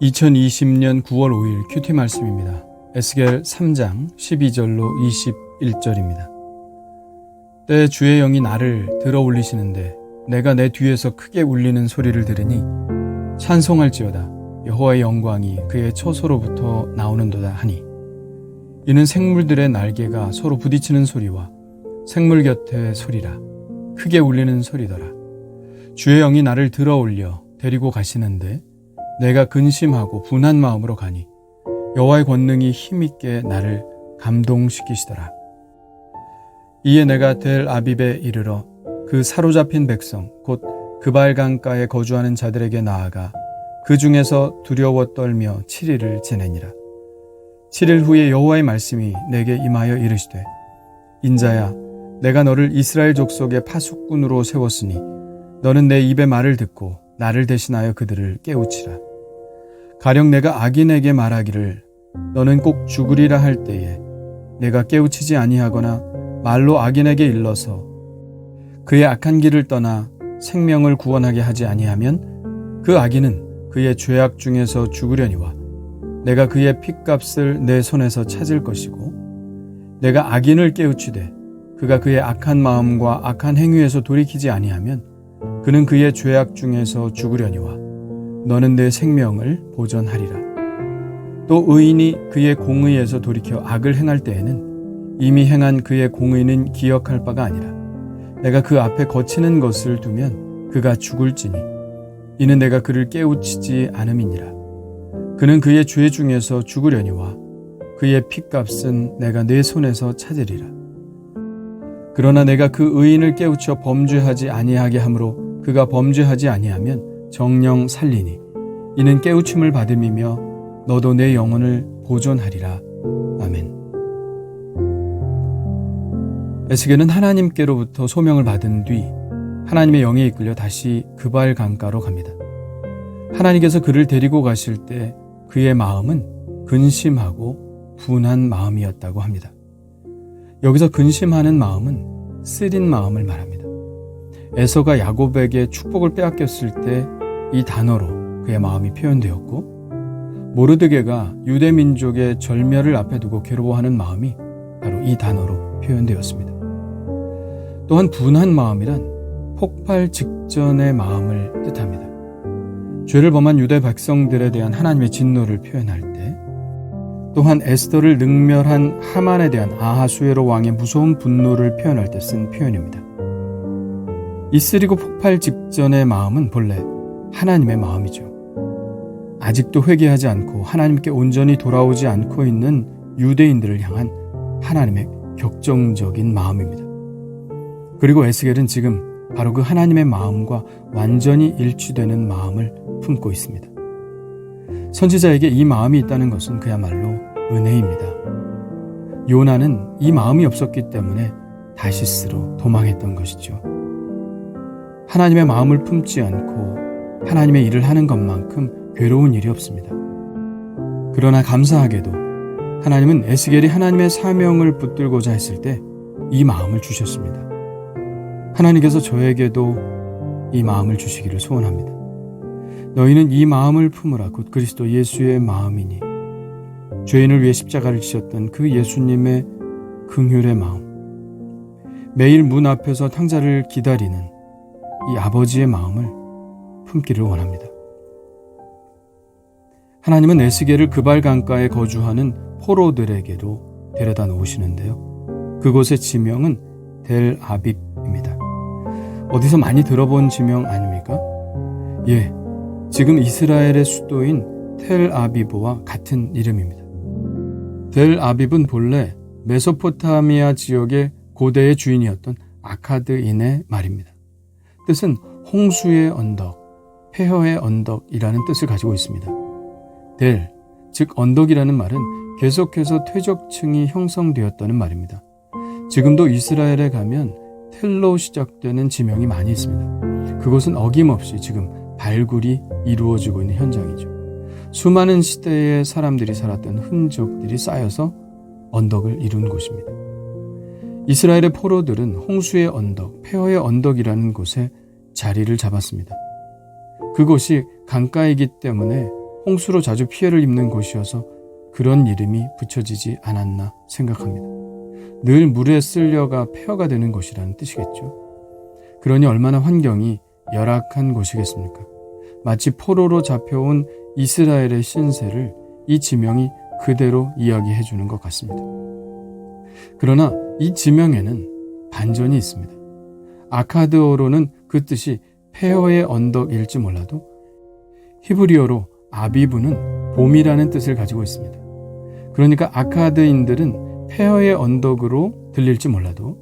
2020년 9월 5일 큐티 말씀입니다. 에스겔 3장 12절로 21절입니다. 때 주의 영이 나를 들어 올리시는데 내가 내 뒤에서 크게 울리는 소리를 들으니 찬송할지어다 여호와의 영광이 그의 처소로부터 나오는도다 하니 이는 생물들의 날개가 서로 부딪히는 소리와 생물 곁의 소리라 크게 울리는 소리더라. 주의 영이 나를 들어 올려 데리고 가시는데 내가 근심하고 분한 마음으로 가니 여호와의 권능이 힘있게 나를 감동시키시더라. 이에 내가 델 아빕에 이르러 그 사로잡힌 백성 곧 그발 강가에 거주하는 자들에게 나아가 그 중에서 두려워 떨며 7일을 지내니라. 7일 후에 여호와의 말씀이 내게 임하여 이르시되 인자야 내가 너를 이스라엘 족속의 파수꾼으로 세웠으니 너는 내 입의 말을 듣고 나를 대신하여 그들을 깨우치라. 가령 내가 악인에게 말하기를 너는 꼭 죽으리라 할 때에 내가 깨우치지 아니하거나 말로 악인에게 일러서 그의 악한 길을 떠나 생명을 구원하게 하지 아니하면 그 악인은 그의 죄악 중에서 죽으려니와 내가 그의 핏값을 내 손에서 찾을 것이고 내가 악인을 깨우치되 그가 그의 악한 마음과 악한 행위에서 돌이키지 아니하면 그는 그의 죄악 중에서 죽으려니와 너는 내 생명을 보전하리라. 또 의인이 그의 공의에서 돌이켜 악을 행할 때에는 이미 행한 그의 공의는 기억할 바가 아니라 내가 그 앞에 거치는 것을 두면 그가 죽을지니 이는 내가 그를 깨우치지 않음이니라. 그는 그의 죄 중에서 죽으려니와 그의 핏값은 내가 내 손에서 찾으리라. 그러나 내가 그 의인을 깨우쳐 범죄하지 아니하게 하므로 그가 범죄하지 아니하면 정령 살리니 이는 깨우침을 받음이며 너도 내 영혼을 보존하리라. 아멘. 에스겔은 하나님께로부터 소명을 받은 뒤 하나님의 영에 이끌려 다시 그발 강가로 갑니다. 하나님께서 그를 데리고 가실 때 그의 마음은 근심하고 분한 마음이었다고 합니다. 여기서 근심하는 마음은 쓰린 마음을 말합니다. 에서가 야곱에게 축복을 빼앗겼을 때 이 단어로 그의 마음이 표현되었고 모르드게가 유대 민족의 절멸을 앞에 두고 괴로워하는 마음이 바로 이 단어로 표현되었습니다. 또한 분한 마음이란 폭발 직전의 마음을 뜻합니다. 죄를 범한 유대 백성들에 대한 하나님의 진노를 표현할 때 또한 에스더를 능멸한 하만에 대한 아하수에로 왕의 무서운 분노를 표현할 때 쓴 표현입니다. 이 쓰리고 폭발 직전의 마음은 본래 하나님의 마음이죠. 아직도 회개하지 않고 하나님께 온전히 돌아오지 않고 있는 유대인들을 향한 하나님의 격정적인 마음입니다. 그리고 에스겔은 지금 바로 그 하나님의 마음과 완전히 일치되는 마음을 품고 있습니다. 선지자에게 이 마음이 있다는 것은 그야말로 은혜입니다. 요나는 이 마음이 없었기 때문에 다시스로 도망했던 것이죠. 하나님의 마음을 품지 않고 하나님의 일을 하는 것만큼 괴로운 일이 없습니다. 그러나 감사하게도 하나님은 에스겔이 하나님의 사명을 붙들고자 했을 때 이 마음을 주셨습니다. 하나님께서 저에게도 이 마음을 주시기를 소원합니다. 너희는 이 마음을 품으라 곧 그리스도 예수의 마음이니 죄인을 위해 십자가를 지셨던 그 예수님의 긍휼의 마음, 매일 문 앞에서 탕자를 기다리는 이 아버지의 마음을 품기를 원합니다. 하나님은 에스겔을 그발 강가에 거주하는 포로들에게로 데려다 놓으시는데요. 그곳의 지명은 델 아빕입니다. 어디서 많이 들어본 지명 아닙니까? 예, 지금 이스라엘의 수도인 텔 아비브와 같은 이름입니다. 델 아빕은 본래 메소포타미아 지역의 고대의 주인이었던 아카드인의 말입니다. 뜻은 홍수의 언덕, 폐허의 언덕이라는 뜻을 가지고 있습니다. 델, 즉 언덕이라는 말은 계속해서 퇴적층이 형성되었다는 말입니다. 지금도 이스라엘에 가면 텔로 시작되는 지명이 많이 있습니다. 그곳은 어김없이 지금 발굴이 이루어지고 있는 현장이죠. 수많은 시대의 사람들이 살았던 흔적들이 쌓여서 언덕을 이룬 곳입니다. 이스라엘의 포로들은 홍수의 언덕, 폐허의 언덕이라는 곳에 자리를 잡았습니다. 그곳이 강가이기 때문에 홍수로 자주 피해를 입는 곳이어서 그런 이름이 붙여지지 않았나 생각합니다. 늘 물에 쓸려가 폐허가 되는 곳이라는 뜻이겠죠. 그러니 얼마나 환경이 열악한 곳이겠습니까? 마치 포로로 잡혀온 이스라엘의 신세를 이 지명이 그대로 이야기해 주는 것 같습니다. 그러나 이 지명에는 반전이 있습니다. 아카드어로는 그 뜻이 폐허의 언덕일지 몰라도 히브리어로 아비브는 봄이라는 뜻을 가지고 있습니다. 그러니까 아카드인들은 폐허의 언덕으로 들릴지 몰라도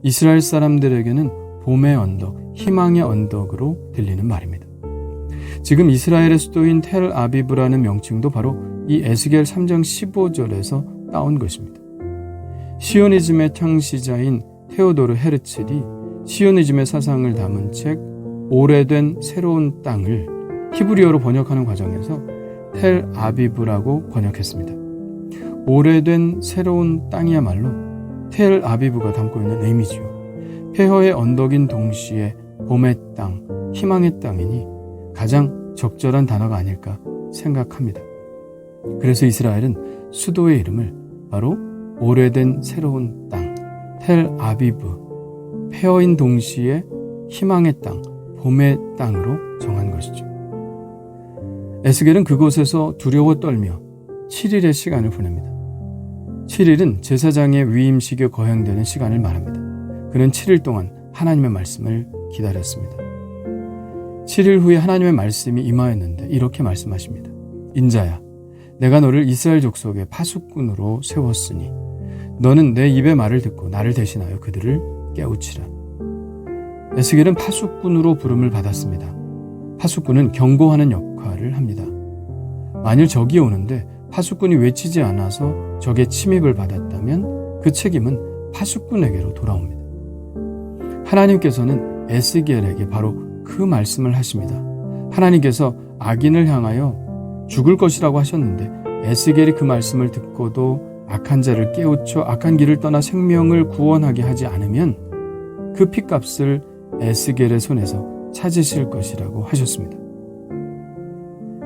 이스라엘 사람들에게는 봄의 언덕, 희망의 언덕으로 들리는 말입니다. 지금 이스라엘의 수도인 텔 아비브라는 명칭도 바로 이 에스겔 3장 15절에서 따온 것입니다. 시오니즘의 창시자인 테오도르 헤르첼이 시오니즘의 사상을 담은 책 오래된 새로운 땅을 히브리어로 번역하는 과정에서 텔 아비브라고 번역했습니다. 오래된 새로운 땅이야말로 텔 아비브가 담고 있는 의미지요. 폐허의 언덕인 동시에 봄의 땅, 희망의 땅이니 가장 적절한 단어가 아닐까 생각합니다. 그래서 이스라엘은 수도의 이름을 바로 오래된 새로운 땅, 텔 아비브, 폐허인 동시에 희망의 땅, 봄의 땅으로 정한 것이죠. 에스겔은 그곳에서 두려워 떨며 7일의 시간을 보냅니다. 7일은 제사장의 위임식에 거행되는 시간을 말합니다. 그는 7일 동안 하나님의 말씀을 기다렸습니다. 7일 후에 하나님의 말씀이 임하였는데 이렇게 말씀하십니다. 인자야, 내가 너를 이스라엘 족속의 파수꾼으로 세웠으니 너는 내 입의 말을 듣고 나를 대신하여 그들을 깨우치라. 에스겔은 파수꾼으로 부름을 받았습니다. 파수꾼은 경고하는 역할을 합니다. 만일 적이 오는데 파수꾼이 외치지 않아서 적의 침입을 받았다면 그 책임은 파수꾼에게로 돌아옵니다. 하나님께서는 에스겔에게 바로 그 말씀을 하십니다. 하나님께서 악인을 향하여 죽을 것이라고 하셨는데 에스겔이 그 말씀을 듣고도 악한 자를 깨우쳐 악한 길을 떠나 생명을 구원하게 하지 않으면 그 핏값을 에스겔의 손에서 찾으실 것이라고 하셨습니다.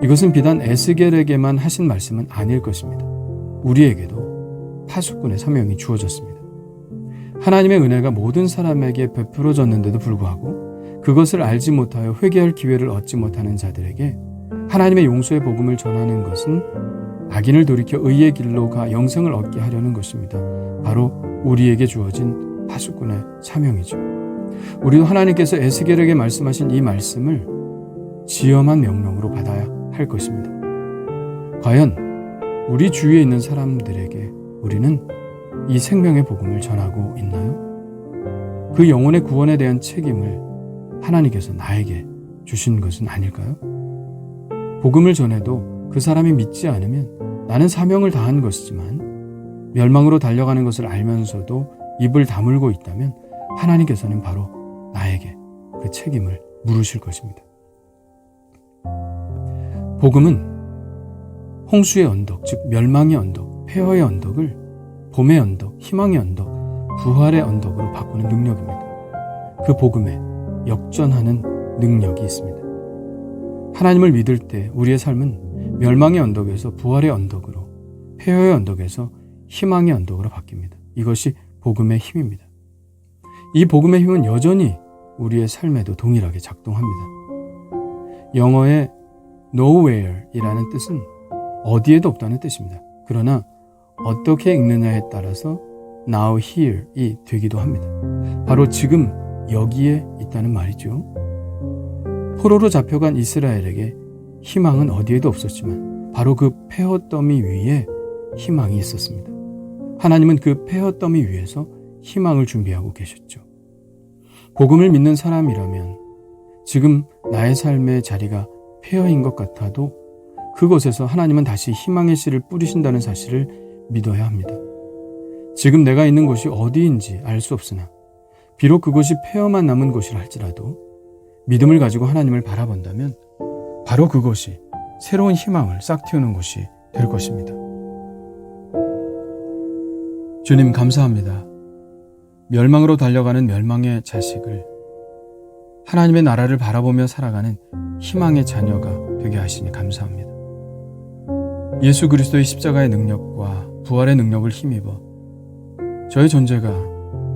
이것은 비단 에스겔에게만 하신 말씀은 아닐 것입니다. 우리에게도 파수꾼의 사명이 주어졌습니다. 하나님의 은혜가 모든 사람에게 베풀어졌는데도 불구하고 그것을 알지 못하여 회개할 기회를 얻지 못하는 자들에게 하나님의 용서의 복음을 전하는 것은 악인을 돌이켜 의의 길로 가 영생을 얻게 하려는 것입니다. 바로 우리에게 주어진 파수꾼의 사명이죠. 우리도 하나님께서 에스겔에게 말씀하신 이 말씀을 지엄한 명령으로 받아야 할 것입니다. 과연 우리 주위에 있는 사람들에게 우리는 이 생명의 복음을 전하고 있나요? 그 영혼의 구원에 대한 책임을 하나님께서 나에게 주신 것은 아닐까요? 복음을 전해도 그 사람이 믿지 않으면 나는 사명을 다한 것이지만 멸망으로 달려가는 것을 알면서도 입을 다물고 있다면 하나님께서는 바로 나에게 그 책임을 물으실 것입니다. 복음은 홍수의 언덕, 즉 멸망의 언덕, 폐허의 언덕을 봄의 언덕, 희망의 언덕, 부활의 언덕으로 바꾸는 능력입니다. 그 복음에 역전하는 능력이 있습니다. 하나님을 믿을 때 우리의 삶은 멸망의 언덕에서 부활의 언덕으로, 폐허의 언덕에서 희망의 언덕으로 바뀝니다. 이것이 복음의 힘입니다. 이 복음의 힘은 여전히 우리의 삶에도 동일하게 작동합니다. 영어의 nowhere이라는 뜻은 어디에도 없다는 뜻입니다. 그러나 어떻게 읽느냐에 따라서 now here이 되기도 합니다. 바로 지금 여기에 있다는 말이죠. 포로로 잡혀간 이스라엘에게 희망은 어디에도 없었지만 바로 그 폐허 더미 위에 희망이 있었습니다. 하나님은 그 폐허 더미 위에서 희망을 준비하고 계셨죠. 복음을 믿는 사람이라면 지금 나의 삶의 자리가 폐허인 것 같아도 그곳에서 하나님은 다시 희망의 씨를 뿌리신다는 사실을 믿어야 합니다. 지금 내가 있는 곳이 어디인지 알 수 없으나 비록 그곳이 폐허만 남은 곳이라 할지라도 믿음을 가지고 하나님을 바라본다면 바로 그것이 새로운 희망을 싹 틔우는 곳이 될 것입니다. 주님 감사합니다. 멸망으로 달려가는 멸망의 자식을 하나님의 나라를 바라보며 살아가는 희망의 자녀가 되게 하시니 감사합니다. 예수 그리스도의 십자가의 능력과 부활의 능력을 힘입어 저의 존재가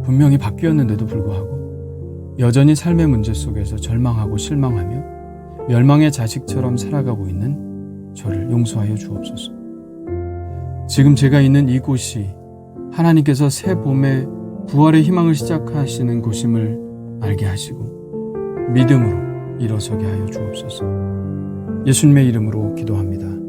분명히 바뀌었는데도 불구하고 여전히 삶의 문제 속에서 절망하고 실망하며 멸망의 자식처럼 살아가고 있는 저를 용서하여 주옵소서. 지금 제가 있는 이곳이 하나님께서 새 봄의 부활의 희망을 시작하시는 곳임을 알게 하시고 믿음으로 일어서게 하여 주옵소서. 예수님의 이름으로 기도합니다.